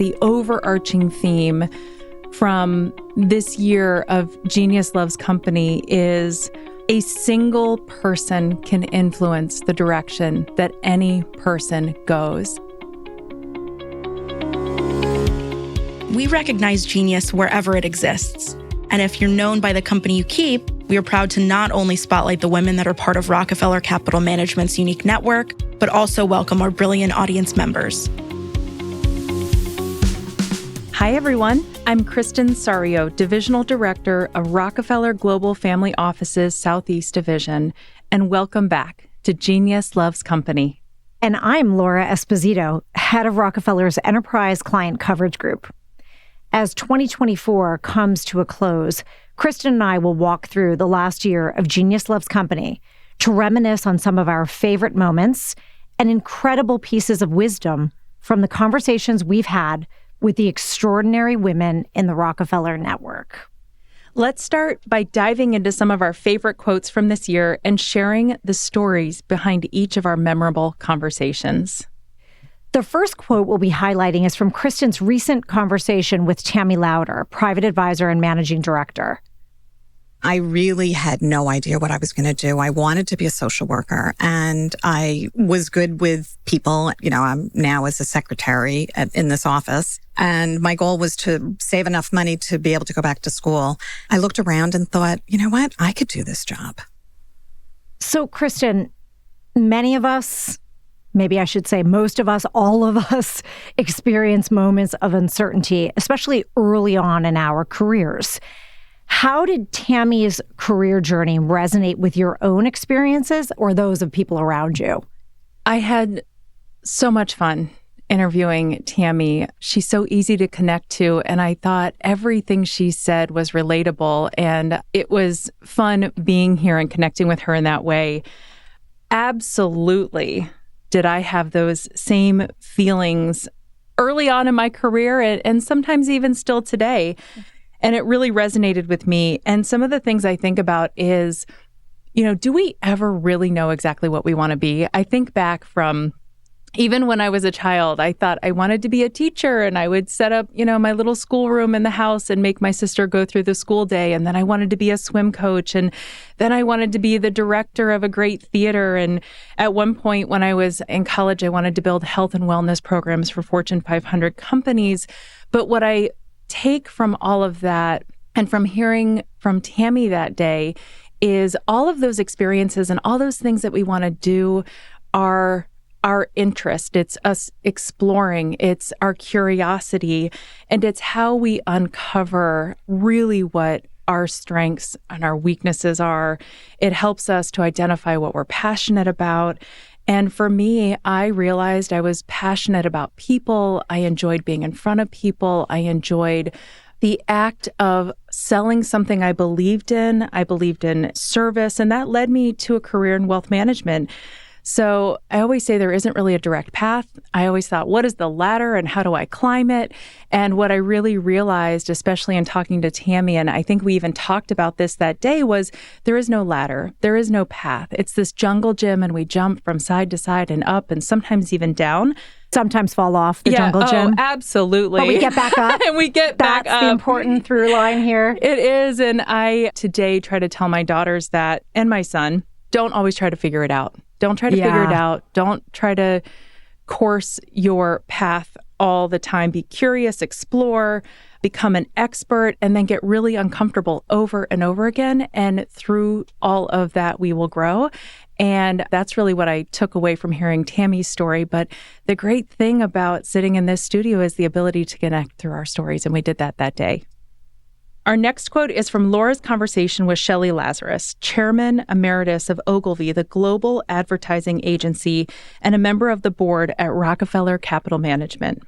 the overarching theme from this year of Genius Loves Company is a single person can influence the direction that any person goes. We recognize genius wherever it exists. And if you're known by the company you keep, we are proud to not only spotlight the women that are part of Rockefeller Capital Management's unique network, but also welcome our brilliant audience members. Hi, everyone. I'm Kristen Sario, Divisional Director of Rockefeller Global Family Office's Southeast Division, and welcome back to Genius Loves Company. And I'm Laura Esposito, Head of Rockefeller's Enterprise Client Coverage Group. As 2024 comes to a close, Kristen and I will walk through the last year of Genius Loves Company to reminisce on some of our favorite moments and incredible pieces of wisdom from the conversations we've had with the extraordinary women in the Rockefeller network. Let's start by diving into some of our favorite quotes from this year and sharing the stories behind each of our memorable conversations. The first quote we'll be highlighting is from Kristen's recent conversation with Tammy Lauder, private advisor and managing director. I really had no idea what I was going to do. I wanted to be a social worker, and I was good with people. You know, I'm now as a secretary in this office, and my goal was to save enough money to be able to go back to school. I looked around and thought, you know what? I could do this job. So, Kristen, many of us, maybe I should say most of us, all of us, experience moments of uncertainty, especially early on in our careers. How did Tammy's career journey resonate with your own experiences or those of people around you? I had so much fun interviewing Tammy. She's so easy to connect to, and I thought everything she said was relatable, and it was fun being here and connecting with her in that way. Absolutely. Did I have those same feelings early on in my career and sometimes even still today? And it really resonated with me. And some of the things I think about is, you know, do we ever really know exactly what we want to be? I think back from even when I was a child, I thought I wanted to be a teacher, and I would set up, you know, my little schoolroom in the house and make my sister go through the school day. And then I wanted to be a swim coach. And then I wanted to be the director of a great theater. And at one point when I was in college, I wanted to build health and wellness programs for Fortune 500 companies. But what I take from all of that and from hearing from Tammy that day is all of those experiences and all those things that we want to do are our interest. It's us exploring, it's our curiosity, and it's how we uncover really what our strengths and our weaknesses are. It helps us to identify what we're passionate about. And for me, I realized I was passionate about people. I enjoyed being in front of people. I enjoyed the act of selling something I believed in. I believed in service, and that led me to a career in wealth management. So I always say there isn't really a direct path. I always thought, what is the ladder and how do I climb it? And what I really realized, especially in talking to Tammy, and I think we even talked about this that day, was there is no ladder. There is no path. It's this jungle gym, and we jump from side to side and up and sometimes even down. Sometimes fall off the jungle gym. Oh, absolutely. But we get back up. And we get back up. That's the important through line here. It is. And I today try to tell my daughters that, and my son, don't always try to figure it out. Don't try to figure it out. Don't try to course your path all the time. Be curious, explore, become an expert, and then get really uncomfortable over and over again. And through all of that, we will grow. And that's really what I took away from hearing Tammy's story. But the great thing about sitting in this studio is the ability to connect through our stories. And we did that day. Our next quote is from Laura's conversation with Shelley Lazarus, Chairman Emeritus of Ogilvy, the global advertising agency, and a member of the board at Rockefeller Capital Management.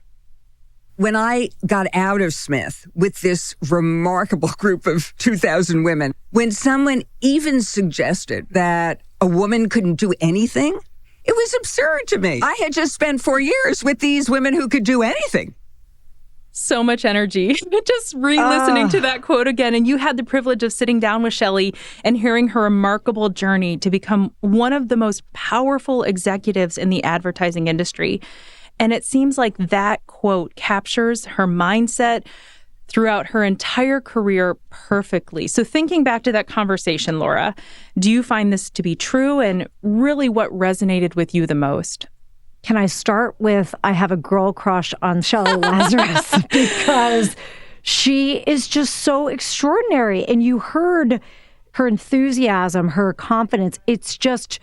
When I got out of Smith with this remarkable group of 2,000 women, when someone even suggested that a woman couldn't do anything, it was absurd to me. I had just spent 4 years with these women who could do anything. So much energy. Just re-listening to that quote again. And you had the privilege of sitting down with Shelley and hearing her remarkable journey to become one of the most powerful executives in the advertising industry. And it seems like that quote captures her mindset throughout her entire career perfectly. So thinking back to that conversation, Laura, do you find this to be true? And really what resonated with you the most? Can I start with, I have a girl crush on Shelley Lazarus because she is just so extraordinary. And you heard her enthusiasm, her confidence. It's just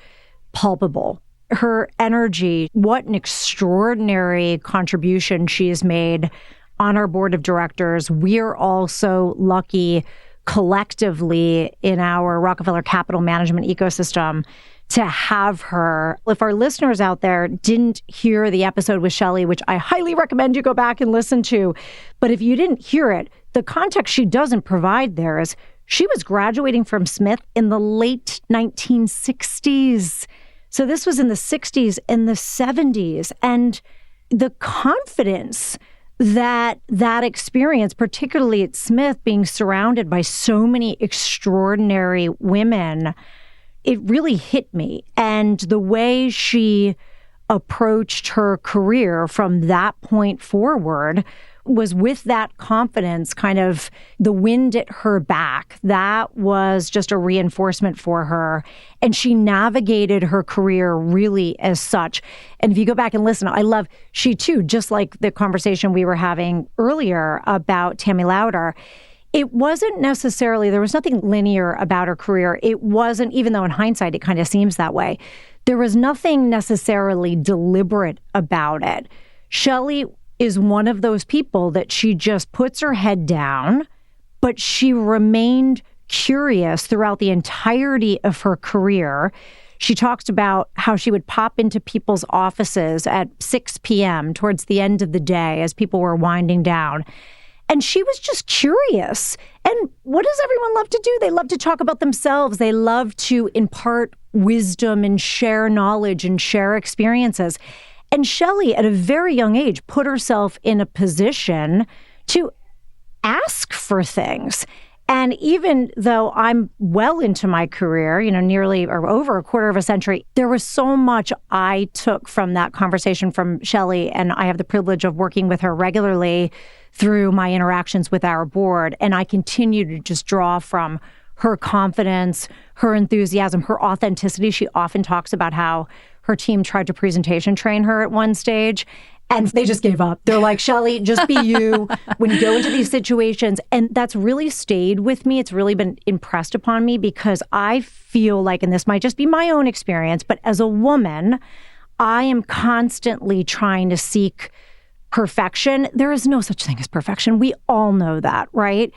palpable. Her energy, what an extraordinary contribution she has made on our board of directors. We're also lucky collectively in our Rockefeller capital management ecosystem to have her. If our listeners out there didn't hear the episode with Shelley, which I highly recommend you go back and listen to, but if you didn't hear it, the context she doesn't provide there is she was graduating from Smith in the late 1960s. So this was in the 60s and the 70s. And the confidence that experience, particularly at Smith, being surrounded by so many extraordinary women, it really hit me. And the way she approached her career from that point forward was with that confidence, kind of the wind at her back. That was just a reinforcement for her. And she navigated her career really as such. And if you go back and listen, I love, she too, just like the conversation we were having earlier about Tammy Lauder, it wasn't necessarily, there was nothing linear about her career. It wasn't, even though in hindsight it kind of seems that way, there was nothing necessarily deliberate about it. Shelley is one of those people that she just puts her head down, but she remained curious throughout the entirety of her career. She talks about how she would pop into people's offices at 6 p.m. towards the end of the day as people were winding down. And she was just curious. And what does everyone love to do? They love to talk about themselves. They love to impart wisdom and share knowledge and share experiences. And Shelley, at a very young age, put herself in a position to ask for things. And even though I'm well into my career, nearly or over a quarter of a century, there was so much I took from that conversation from Shelley. And I have the privilege of working with her regularly through my interactions with our board. And I continue to just draw from her confidence, her enthusiasm, her authenticity. She often talks about how her team tried to presentation train her at one stage, and they just gave up. They're like, Shelley, just be you when you go into these situations. And that's really stayed with me. It's really been impressed upon me because I feel like, and this might just be my own experience, but as a woman, I am constantly trying to seek perfection. There is no such thing as perfection. We all know that, right?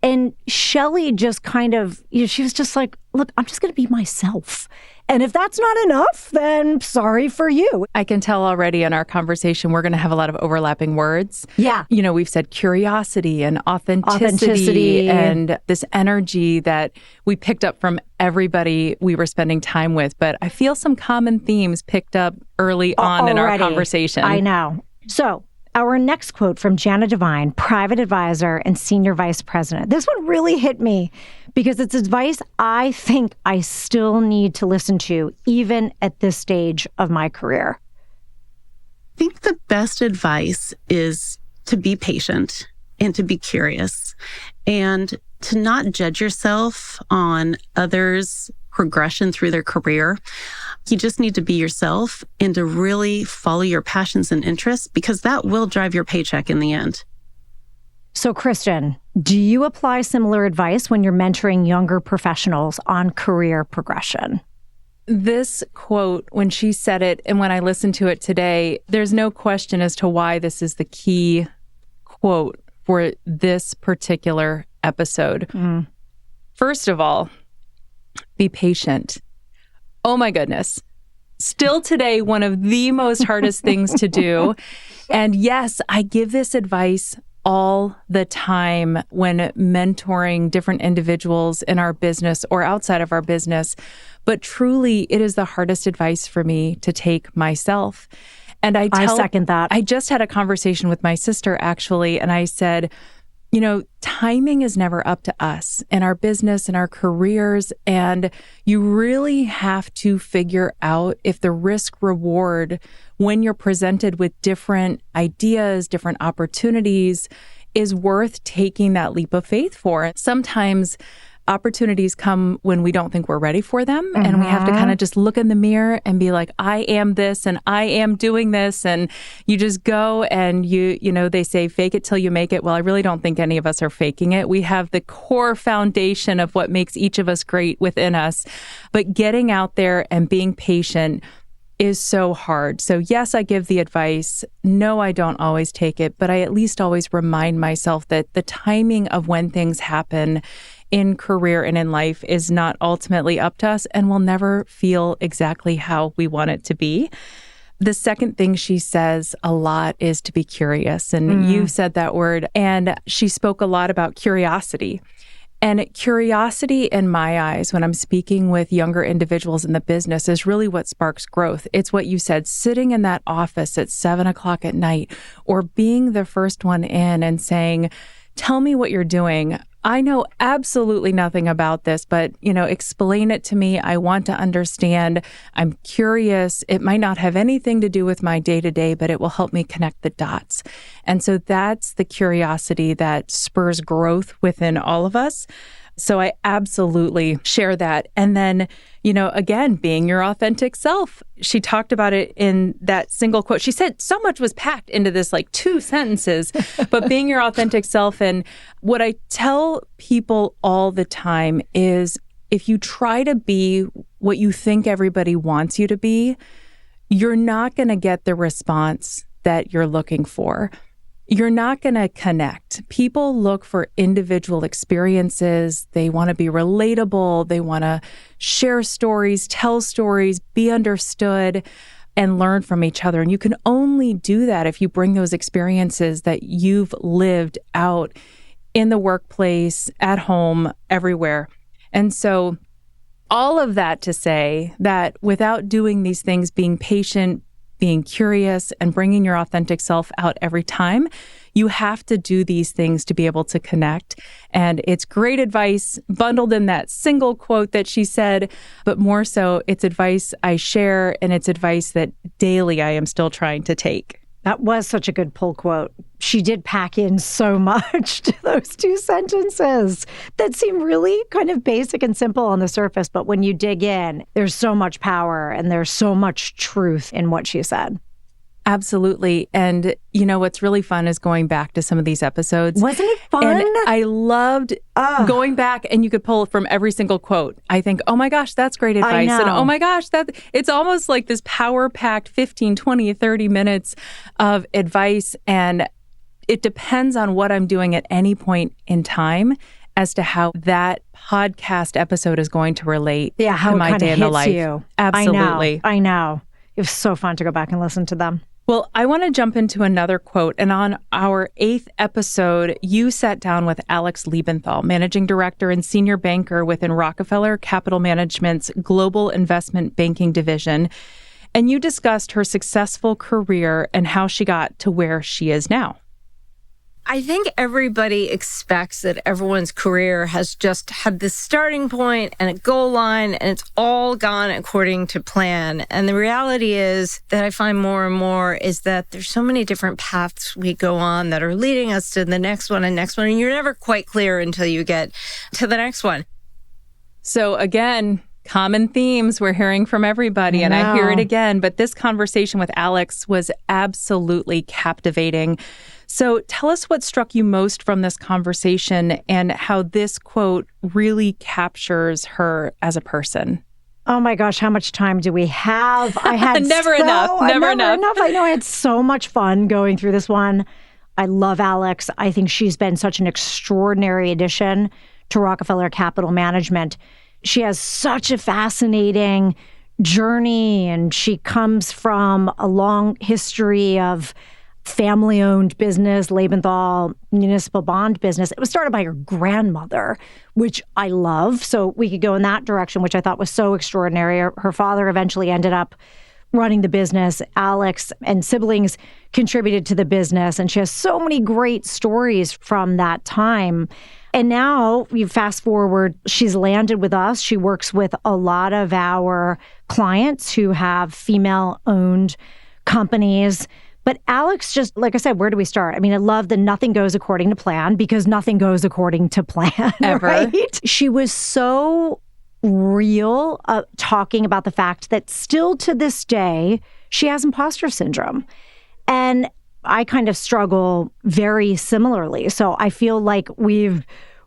And Shelley just kind of, she was just like, look, I'm just going to be myself. And if that's not enough, then sorry for you. I can tell already in our conversation, we're going to have a lot of overlapping words. Yeah. We've said curiosity and authenticity and this energy that we picked up from everybody we were spending time with. But I feel some common themes picked up early on in our conversation. I know. So our next quote from Jana Devine, private advisor and senior vice president. This one really hit me because it's advice I think I still need to listen to, even at this stage of my career. I think the best advice is to be patient and to be curious and to not judge yourself on others' progression through their career. You just need to be yourself and to really follow your passions and interests because that will drive your paycheck in the end. So, Kristen, do you apply similar advice when you're mentoring younger professionals on career progression? This quote, when she said it and when I listened to it today, there's no question as to why this is the key quote for this particular episode. First of all, be patient. Oh my goodness. Still today, one of the most hardest things to do. And yes, I give this advice all the time when mentoring different individuals in our business or outside of our business. But truly, it is the hardest advice for me to take myself. And I second that. I just had a conversation with my sister, actually, and I said, timing is never up to us in our business and our careers. And you really have to figure out if the risk reward when you're presented with different ideas, different opportunities is worth taking that leap of faith for. Sometimes opportunities come when we don't think we're ready for them. And we have to kind of just look in the mirror and be like, I am this and I am doing this. And you just go and they say, fake it till you make it. Well, I really don't think any of us are faking it. We have the core foundation of what makes each of us great within us. But getting out there and being patient is so hard. So yes, I give the advice. No, I don't always take it, but I at least always remind myself that the timing of when things happen in career and in life is not ultimately up to us and will never feel exactly how we want it to be. The second thing she says a lot is to be curious. And you said that word. And she spoke a lot about curiosity. And curiosity, in my eyes, when I'm speaking with younger individuals in the business, is really what sparks growth. It's what you said, sitting in that office at 7:00 at night, or being the first one in and saying, tell me what you're doing. I know absolutely nothing about this, but, explain it to me. I want to understand. I'm curious. It might not have anything to do with my day-to-day, but it will help me connect the dots. And so that's the curiosity that spurs growth within all of us. So I absolutely share that. And then, again, being your authentic self. She talked about it in that single quote. She said so much was packed into this 2 sentences, but being your authentic self. And what I tell people all the time is if you try to be what you think everybody wants you to be, you're not going to get the response that you're looking for. You're not going to connect. People look for individual experiences. They want to be relatable. They want to share stories, tell stories, be understood, and learn from each other. And you can only do that if you bring those experiences that you've lived out in the workplace, at home, everywhere. And so all of that to say that without doing these things, being patient, being curious, and bringing your authentic self out every time, you have to do these things to be able to connect. And it's great advice bundled in that single quote that she said, but more so, it's advice I share, and it's advice that daily I am still trying to take. That was such a good pull quote. She did pack in so much to those 2 sentences that seem really kind of basic and simple on the surface. But when you dig in, there's so much power and there's so much truth in what she said. Absolutely. And what's really fun is going back to some of these episodes. Wasn't it fun? And I loved going back, and you could pull from every single quote. I think, oh my gosh, that's great advice. And oh my gosh, it's almost like this power-packed 15, 20, 30 minutes of advice. And it depends on what I'm doing at any point in time as to how that podcast episode is going to relate to my day in the life. You. Absolutely. I know. It was so fun to go back and listen to them. Well, I want to jump into another quote. And on our 8th episode, you sat down with Alex Liebenthal, Managing Director and Senior Banker within Rockefeller Capital Management's Global Investment Banking Division. And you discussed her successful career and how she got to where she is now. I think everybody expects that everyone's career has just had this starting point and a goal line, and it's all gone according to plan. And the reality is that I find more and more is that there's so many different paths we go on that are leading us to the next one, and you're never quite clear until you get to the next one. So again, common themes we're hearing from everybody, and I hear it again. But this conversation with Alex was absolutely captivating. So tell us what struck you most from this conversation and how this quote really captures her as a person. Oh my gosh, how much time do we have? I had never enough. I know I had so much fun going through this one. I love Alex. I think she's been such an extraordinary addition to Rockefeller Capital Management. She has such a fascinating journey, and she comes from a long history of family-owned business, Liebenthal municipal bond business. It was started by her grandmother, which I love. So we could go in that direction, which I thought was so extraordinary. Her father eventually ended up running the business. Alex and siblings contributed to the business, and she has so many great stories from that time. And now you fast forward, she's landed with us. She works with a lot of our clients who have female-owned companies. But Alex, just like I said, where do we start? I mean, I love that nothing goes according to plan, because nothing goes according to plan, ever. Right? She was so real talking about the fact that still to this day, she has imposter syndrome. And I kind of struggle very similarly. So I feel like we've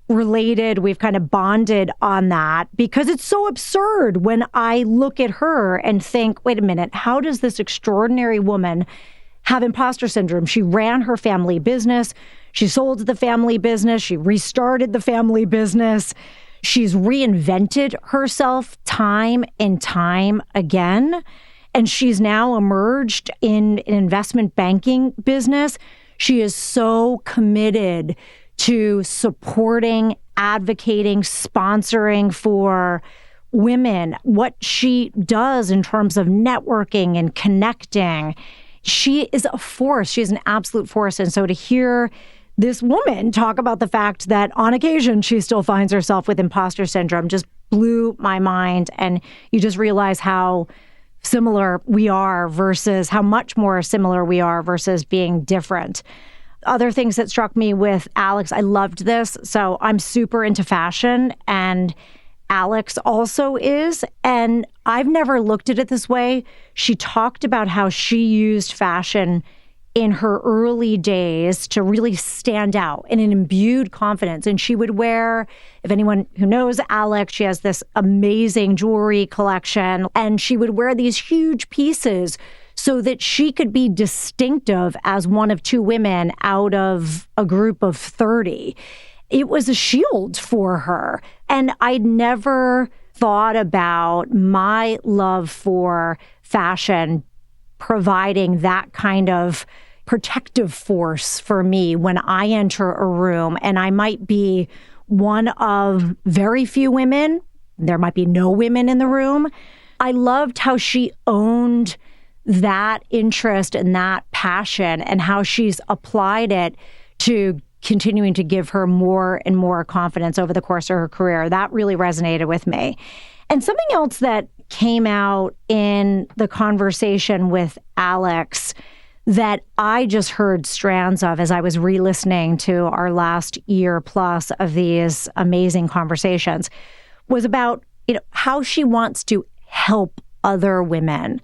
related, we've kind of bonded on that, because it's so absurd when I look at her and think, wait a minute, how does this extraordinary woman have imposter syndrome? She ran her family business. She sold the family business. She restarted the family business. She's reinvented herself time and time again. And she's now emerged in an investment banking business. She is so committed to supporting, advocating, sponsoring for women. What she does in terms of networking and connecting, she is a force. She is an absolute force. And so to hear this woman talk about the fact that on occasion she still finds herself with imposter syndrome just blew my mind. And you just realize how similar we are versus how much more similar we are versus being different. Other things that struck me with Alex, I loved this. So I'm super into fashion, and Alex also is. And I've never looked at it this way. She talked about how she used fashion in her early days to really stand out in an imbued confidence. And she would wear, if anyone who knows Alex, she has this amazing jewelry collection, and she would wear these huge pieces so that she could be distinctive as one of two women out of a group of 30. It was a shield for her. And I'd never thought about my love for fashion providing that kind of protective force for me when I enter a room. And I might be one of very few women. There might be no women in the room. I loved how she owned that interest and that passion, and how she's applied it to continuing to give her more and more confidence over the course of her career. That really resonated with me. And something else that came out in the conversation with Alex that I just heard strands of as I was re-listening to our last year plus of these amazing conversations was about, how she wants to help other women.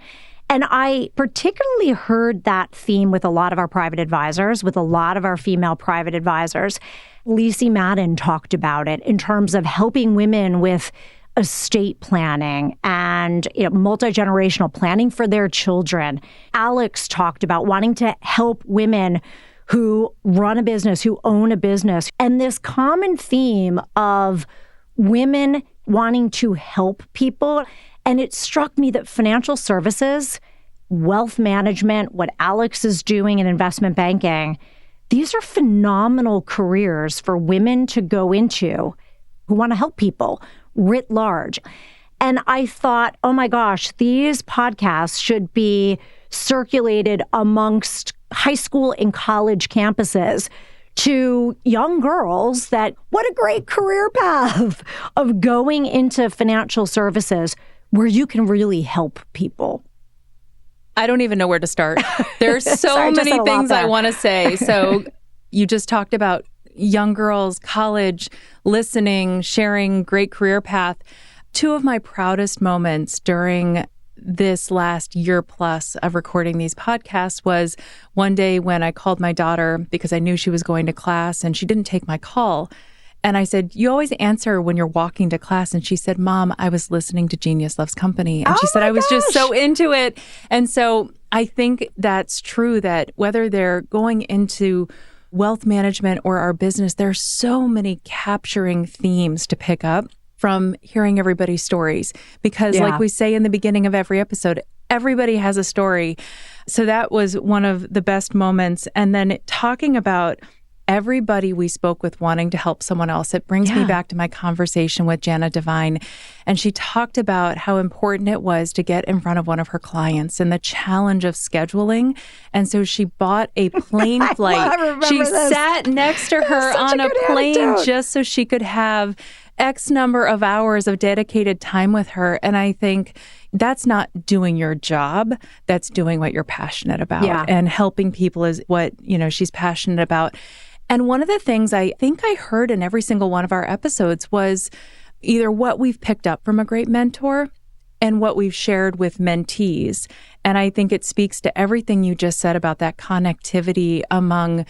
And I particularly heard that theme with a lot of our private advisors, with a lot of our female private advisors. Lisi Madden talked about it in terms of helping women with estate planning and multi-generational planning for their children. Alex talked about wanting to help women who run a business, who own a business. And this common theme of women wanting to help people. And it struck me that financial services, wealth management, what Alex is doing in investment banking, these are phenomenal careers for women to go into who want to help people writ large. And I thought, oh my gosh, these podcasts should be circulated amongst high school and college campuses to young girls that what a great career path of going into financial services where you can really help people. I don't even know where to start. There's so many things I want to say. So you just talked about young girls, college, listening, sharing, great career path. Two of my proudest moments during this last year plus of recording these podcasts was one day when I called my daughter because I knew she was going to class and she didn't take my call. And I said, you always answer when you're walking to class. And she said, Mom, I was listening to Genius Loves Company. And she said, I was just so into it. And so I think that's true that whether they're going into wealth management or our business, there's so many capturing themes to pick up from hearing everybody's stories. Because like we say in the beginning of every episode, everybody has a story. So that was one of the best moments. And then talking about everybody we spoke with wanting to help someone else. It brings me back to my conversation with Jana Devine. And she talked about how important it was to get in front of one of her clients and the challenge of scheduling. And so she bought a plane flight. She sat next to her on a plane just so she could have X number of hours of dedicated time with her. And I think that's not doing your job. That's doing what you're passionate about. Yeah. And helping people is what, she's passionate about. And one of the things I think I heard in every single one of our episodes was either what we've picked up from a great mentor and what we've shared with mentees. And I think it speaks to everything you just said about that connectivity among,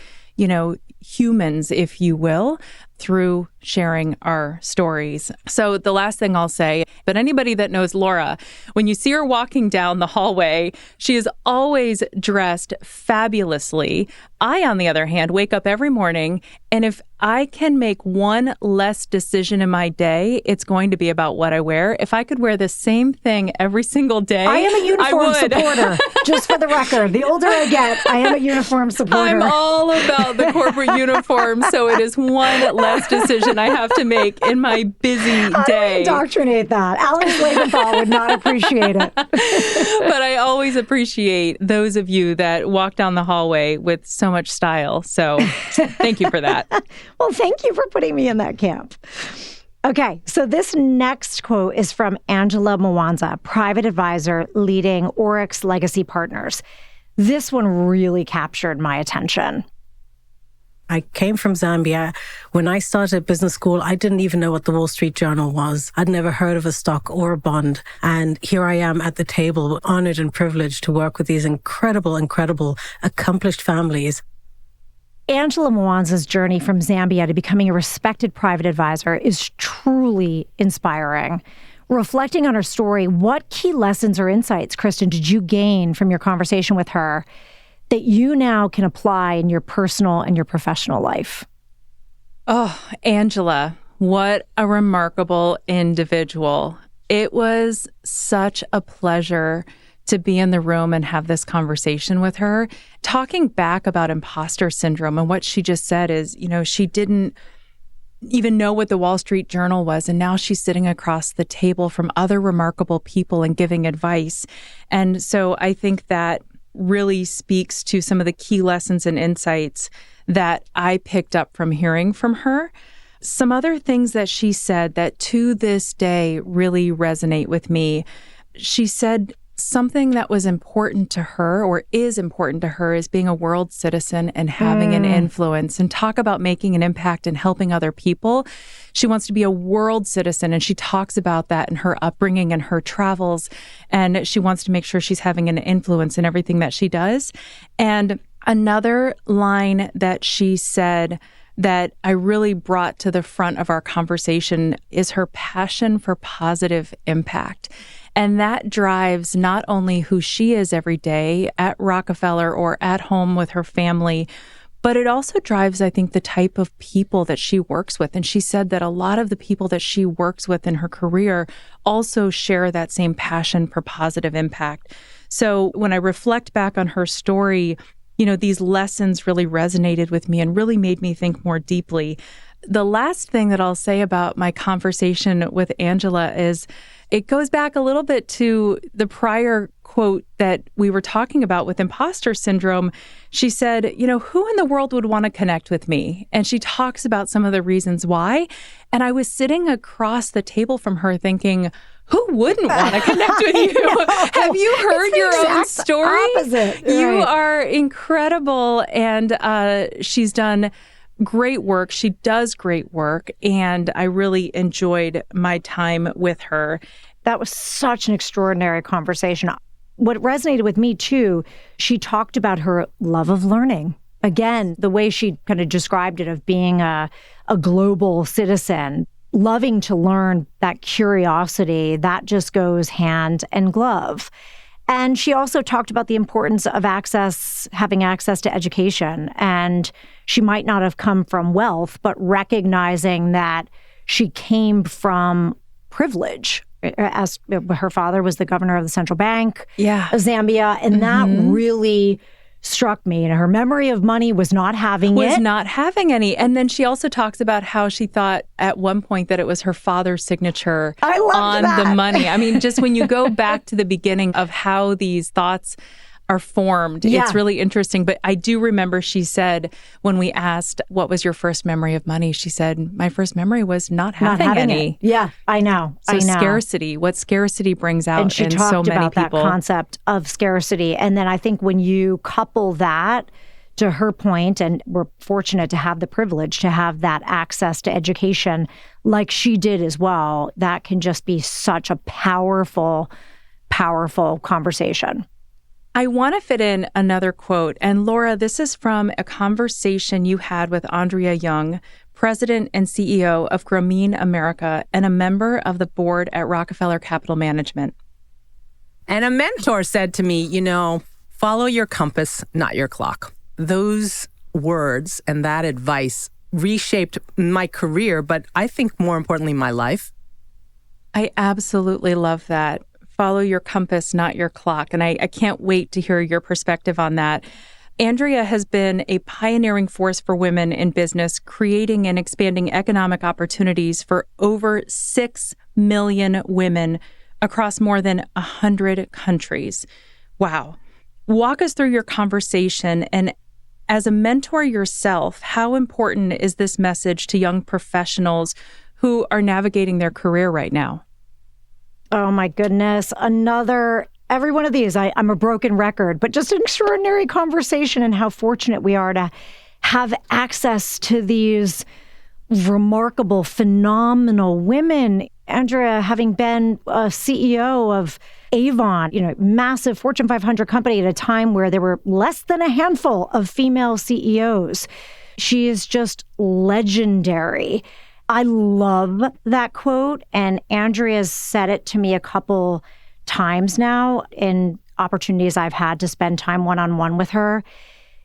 humans, if you will, through sharing our stories. So the last thing I'll say, but anybody that knows Laura, when you see her walking down the hallway, she is always dressed fabulously. I, on the other hand, wake up every morning, and if I can make one less decision in my day, it's going to be about what I wear. If I could wear the same thing every single day, I am a uniform supporter, just for the record. The older I get, I am a uniform supporter. I'm all about the corporate uniform, so it is one less decision I have to make in my busy day. I indoctrinate that. Alex Leventhal would not appreciate it. But I always appreciate those of you that walk down the hallway with so much style. So thank you for that. Well, thank you for putting me in that camp. Okay, so this next quote is from Angela Mwanza, private advisor leading Oryx Legacy Partners. This one really captured my attention. I came from Zambia. When I started business school, I didn't even know what the Wall Street Journal was. I'd never heard of a stock or a bond. And here I am at the table, honored and privileged to work with these incredible, accomplished families. Angela Mwanza's journey from Zambia to becoming a respected private advisor is truly inspiring. Reflecting on her story, what key lessons or insights, Kristen, did you gain from your conversation with her that you now can apply in your personal and your professional life? Oh, Angela, what a remarkable individual. It was such a pleasure to be in the room and have this conversation with her. Talking back about imposter syndrome, and what she just said is, she didn't even know what the Wall Street Journal was, and now she's sitting across the table from other remarkable people and giving advice. And so I think that really speaks to some of the key lessons and insights that I picked up from hearing from her. Some other things that she said that to this day really resonate with me. She said something that was important to her, or is important to her, is being a world citizen and having an influence, and talk about making an impact and helping other people. She wants to be a world citizen, and she talks about that in her upbringing and her travels, and she wants to make sure she's having an influence in everything that she does. And another line that she said that I really brought to the front of our conversation is her passion for positive impact. And that drives not only who she is every day at Rockefeller or at home with her family, but it also drives, I think, the type of people that she works with. And she said that a lot of the people that she works with in her career also share that same passion for positive impact. So when I reflect back on her story, these lessons really resonated with me and really made me think more deeply. The last thing that I'll say about my conversation with Angela is it goes back a little bit to the prior quote that we were talking about with imposter syndrome. She said, who in the world would want to connect with me? And she talks about some of the reasons why. And I was sitting across the table from her thinking, who wouldn't want to connect with you? Have you heard your own story? Opposite. You are incredible. And she's done great work. She does great work. And I really enjoyed my time with her. That was such an extraordinary conversation. What resonated with me, too, she talked about her love of learning. Again, the way she kind of described it of being a global citizen, loving to learn, that curiosity, that just goes hand in glove. And she also talked about the importance of having access to education. And she might not have come from wealth, but recognizing that she came from privilege, as her father was the governor of the central bank of Zambia. And that really struck me. And her memory of money was not having it. Was not having any. And then she also talks about how she thought at one point that it was her father's signature on the money. I mean, just when you go back to the beginning of how these thoughts are formed, it's really interesting. But I do remember she said, when we asked, what was your first memory of money? She said, my first memory was not having any. Yeah, I know. So scarcity, what scarcity brings out in so many people. And she talked about that concept of scarcity. And then I think when you couple that to her point, and we're fortunate to have the privilege to have that access to education like she did as well, that can just be such a powerful, powerful conversation. I want to fit in another quote. And Laura, this is from a conversation you had with Andrea Young, President and CEO of Grameen America and a member of the board at Rockefeller Capital Management. And a mentor said to me, follow your compass, not your clock. Those words and that advice reshaped my career, but I think more importantly, my life. I absolutely love that. Follow your compass, not your clock. And I can't wait to hear your perspective on that. Andrea has been a pioneering force for women in business, creating and expanding economic opportunities for over 6 million women across more than 100 countries. Wow. Walk us through your conversation. And as a mentor yourself, how important is this message to young professionals who are navigating their career right now? Oh, my goodness. Every one of these, I'm a broken record, but just an extraordinary conversation and how fortunate we are to have access to these remarkable, phenomenal women. Andrea, having been a CEO of Avon, massive Fortune 500 company at a time where there were less than a handful of female CEOs. She is just legendary. I love that quote, and Andrea's said it to me a couple times now in opportunities I've had to spend time one-on-one with her.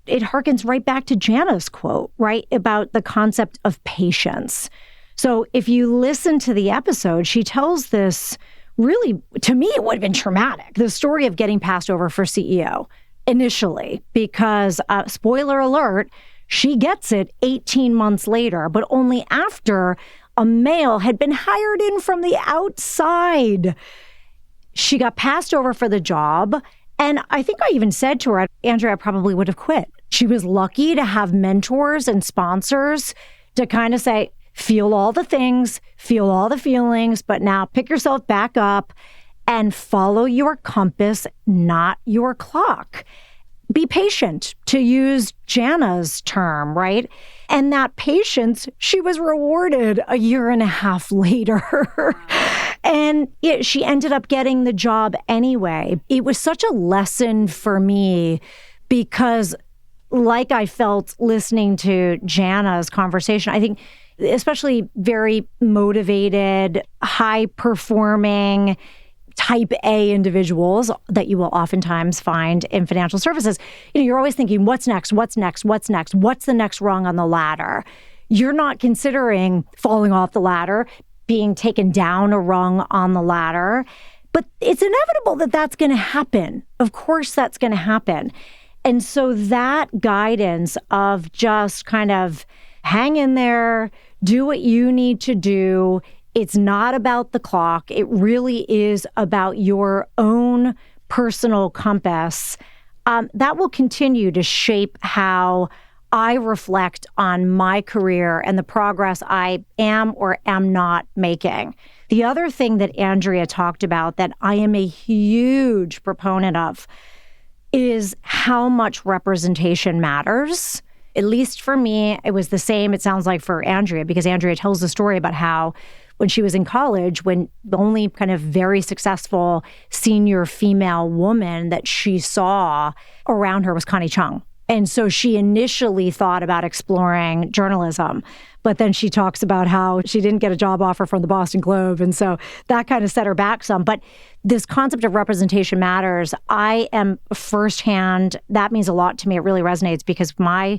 It harkens right back to Jana's quote, right, about the concept of patience. So if you listen to the episode, she tells this really, to me, it would have been traumatic, the story of getting passed over for CEO initially, because, spoiler alert, she gets it 18 months later, but only after a male had been hired in from the outside. She got passed over for the job. And I think I even said to her, Andrea probably would have quit. She was lucky to have mentors and sponsors to kind of say, feel all the things, feel all the feelings, but now pick yourself back up and follow your compass, not your clock. Be patient, to use Jana's term, right? And that patience, she was rewarded a year and a half later. And she ended up getting the job anyway. It was such a lesson for me because, like I felt listening to Jana's conversation, I think especially very motivated, high-performing, type A individuals that you will oftentimes find in financial services, you're always thinking, what's next? What's next? What's next? What's the next rung on the ladder? You're not considering falling off the ladder, being taken down a rung on the ladder. But it's inevitable that that's going to happen. Of course, that's going to happen. And so that guidance of just kind of hang in there, do what you need to do. It's not about the clock. It really is about your own personal compass. That will continue to shape how I reflect on my career and the progress I am or am not making. The other thing that Andrea talked about that I am a huge proponent of is how much representation matters. At least for me, it was the same, it sounds like, for Andrea, because Andrea tells the story about how when she was in college, when the only kind of very successful senior female woman that she saw around her was Connie Chung. And so she initially thought about exploring journalism, but then she talks about how she didn't get a job offer from the Boston Globe. And so that kind of set her back some. But this concept of representation matters. I am firsthand, that means a lot to me. It really resonates because my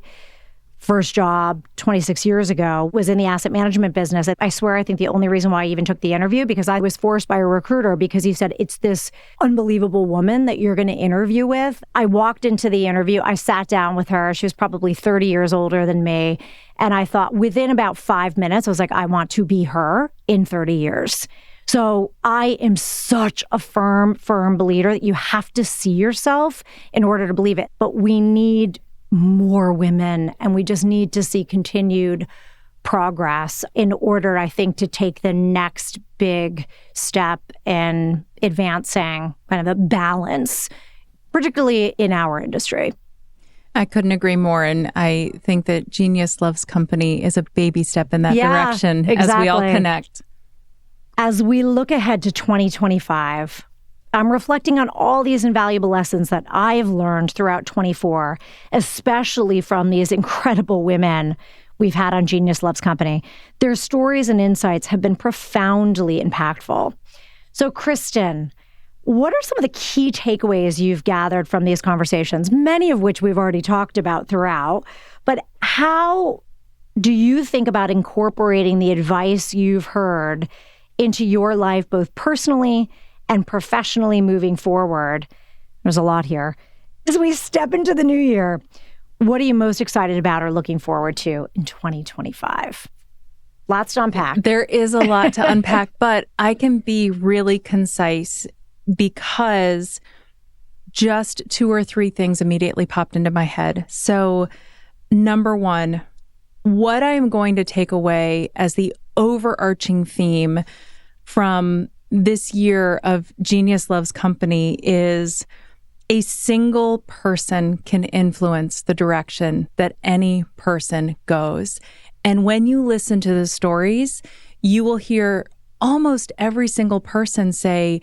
first job 26 years ago was in the asset management business. I swear, I think the only reason why I even took the interview, because I was forced by a recruiter because he said, it's this unbelievable woman that you're going to interview with. I walked into the interview. I sat down with her. She was probably 30 years older than me. And I thought within about 5 minutes, I was like, I want to be her in 30 years. So I am such a firm believer that you have to see yourself in order to believe it. But we need more women, and we just need to see continued progress in order, I think, to take the next big step in advancing kind of a balance, particularly in our industry. I couldn't agree more. And I think that Genius Loves Company is a baby step in that direction as we all connect. As we look ahead to 2025, I'm reflecting on all these invaluable lessons that I have learned throughout 24, especially from these incredible women we've had on Genius Loves Company. Their stories and insights have been profoundly impactful. So, Kristen, what are some of the key takeaways you've gathered from these conversations, many of which we've already talked about throughout, but how do you think about incorporating the advice you've heard into your life, both personally and professionally moving forward? There's a lot here. As we step into the new year, what are you most excited about or looking forward to in 2025? Lots to unpack. There is a lot to unpack, but I can be really concise because just 2 or 3 things immediately popped into my head. So, number one, what I am going to take away as the overarching theme from this year of Genius Loves Company is a single person can influence the direction that any person goes. And when you listen to the stories, you will hear almost every single person say,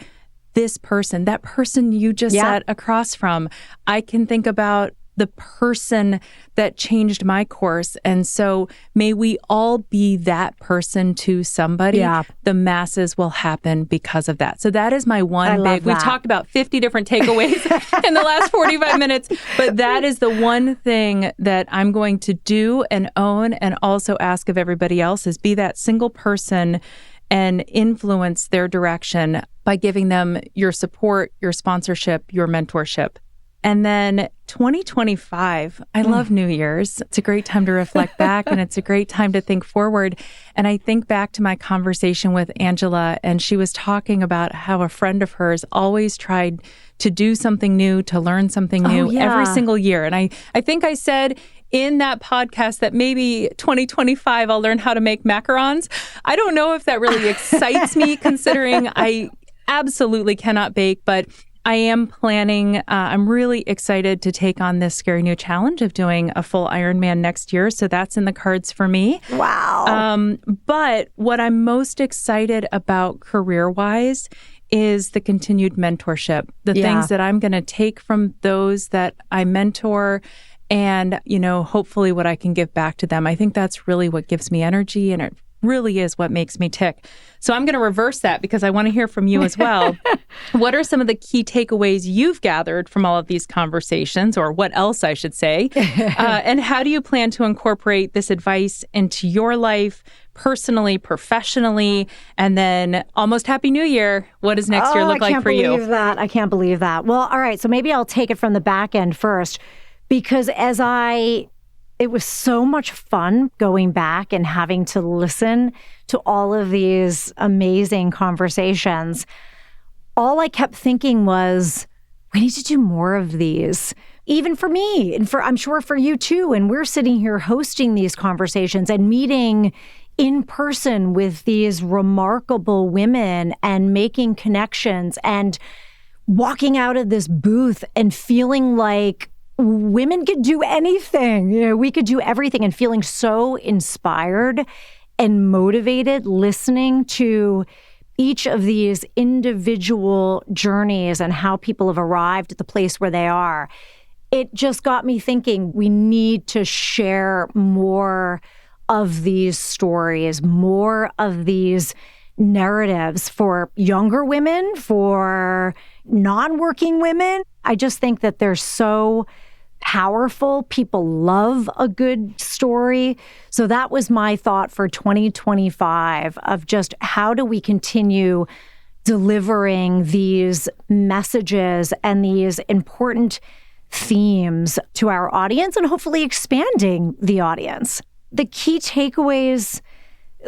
this person, that person you just sat across from. I can think about the person that changed my course. And so may we all be that person to somebody. Yeah. The masses will happen because of that. So that is my one big, we've talked about 50 different takeaways in the last 45 minutes, but that is the one thing that I'm going to do and own and also ask of everybody else is be that single person and influence their direction by giving them your support, your sponsorship, your mentorship. And then 2025, I love New Year's. It's a great time to reflect back and it's a great time to think forward. And I think back to my conversation with Angela, and she was talking about how a friend of hers always tried to do something new, to learn something new every single year. And I think I said in that podcast that maybe 2025, I'll learn how to make macarons. I don't know if that really excites me considering I absolutely cannot bake, but I am planning, I'm really excited to take on this scary new challenge of doing a full Ironman next year. So that's in the cards for me. Wow. But what I'm most excited about career-wise is the continued mentorship, the things that I'm going to take from those that I mentor and, you know, hopefully what I can give back to them. I think that's really what gives me energy, and it really is what makes me tick. So I'm going to reverse that because I want to hear from you as well. What are some of the key takeaways you've gathered from all of these conversations, or what else I should say? And how do you plan to incorporate this advice into your life, personally, professionally, and then almost Happy New Year. What does next year look like for you? I can't believe that. Well, all right. So maybe I'll take it from the back end first, because it was so much fun going back and having to listen to all of these amazing conversations. All I kept thinking was, we need to do more of these, even for me and I'm sure for you too. And we're sitting here hosting these conversations and meeting in person with these remarkable women and making connections and walking out of this booth and feeling like women could do anything. You know, we could do everything, and feeling so inspired and motivated listening to each of these individual journeys and how people have arrived at the place where they are. It just got me thinking we need to share more of these stories, more of these narratives for younger women, for non-working women. I just think that there's so powerful. People love a good story. So that was my thought for 2025 of just how do we continue delivering these messages and these important themes to our audience and hopefully expanding the audience. The key takeaways,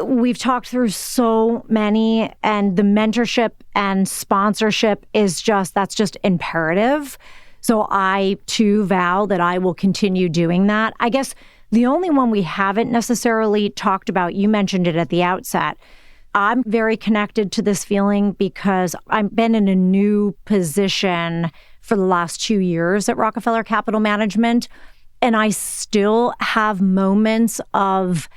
we've talked through so many, and the mentorship and sponsorship that's just imperative. So I too vow that I will continue doing that. I guess the only one we haven't necessarily talked about, you mentioned it at the outset. I'm very connected to this feeling because I've been in a new position for the last 2 years at Rockefeller Capital Management, and I still have moments of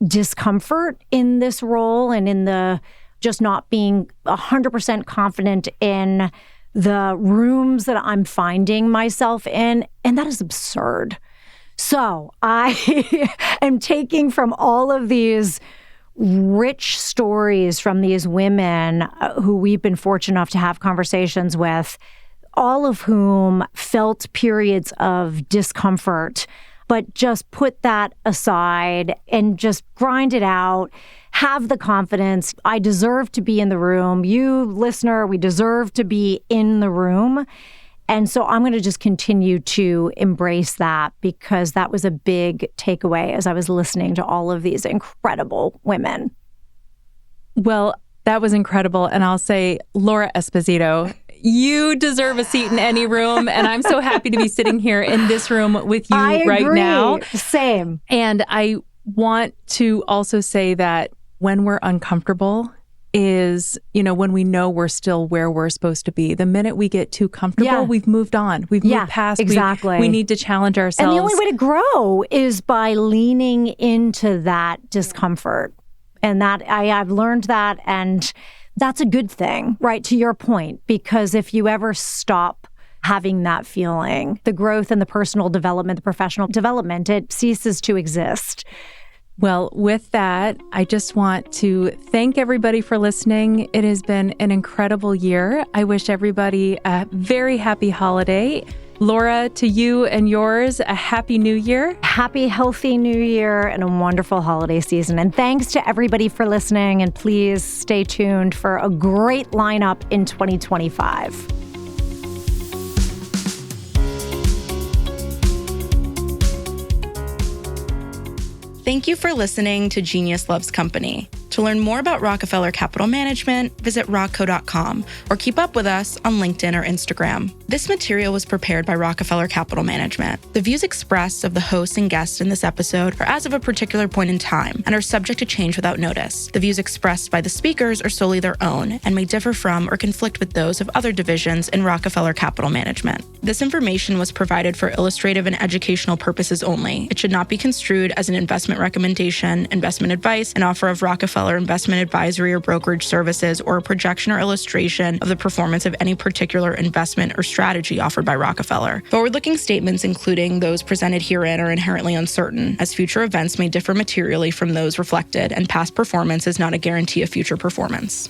discomfort in this role and in the just not being 100% confident in the rooms that I'm finding myself in, and that is absurd. So I am taking from all of these rich stories from these women who we've been fortunate enough to have conversations with, all of whom felt periods of discomfort, but just put that aside and just grind it out, have the confidence. I deserve to be in the room. You, listener, we deserve to be in the room. And so I'm going to just continue to embrace that because that was a big takeaway as I was listening to all of these incredible women. Well, that was incredible. And I'll say, Laura Esposito, you deserve a seat in any room. And I'm so happy to be sitting here in this room with you right now. Same. And I want to also say that when we're uncomfortable is, when we know we're still where we're supposed to be. The minute we get too comfortable, we've moved on. We've moved past. Exactly. We need to challenge ourselves. And the only way to grow is by leaning into that discomfort. And that I've learned that, and that's a good thing, right? To your point, because if you ever stop having that feeling, the growth and the personal development, the professional development, it ceases to exist. Well, with that, I just want to thank everybody for listening. It has been an incredible year. I wish everybody a very happy holiday. Laura, to you and yours, a happy new year. Happy, healthy new year and a wonderful holiday season. And thanks to everybody for listening. And please stay tuned for a great lineup in 2025. Thank you for listening to Genius Loves Company. To learn more about Rockefeller Capital Management, visit rockco.com or keep up with us on LinkedIn or Instagram. This material was prepared by Rockefeller Capital Management. The views expressed of the hosts and guests in this episode are as of a particular point in time and are subject to change without notice. The views expressed by the speakers are solely their own and may differ from or conflict with those of other divisions in Rockefeller Capital Management. This information was provided for illustrative and educational purposes only. It should not be construed as an investment recommendation, investment advice, an offer of Rockefeller investment advisory or brokerage services, or a projection or illustration of the performance of any particular investment or strategy offered by Rockefeller. Forward-looking statements, including those presented herein, are inherently uncertain, as future events may differ materially from those reflected, and past performance is not a guarantee of future performance.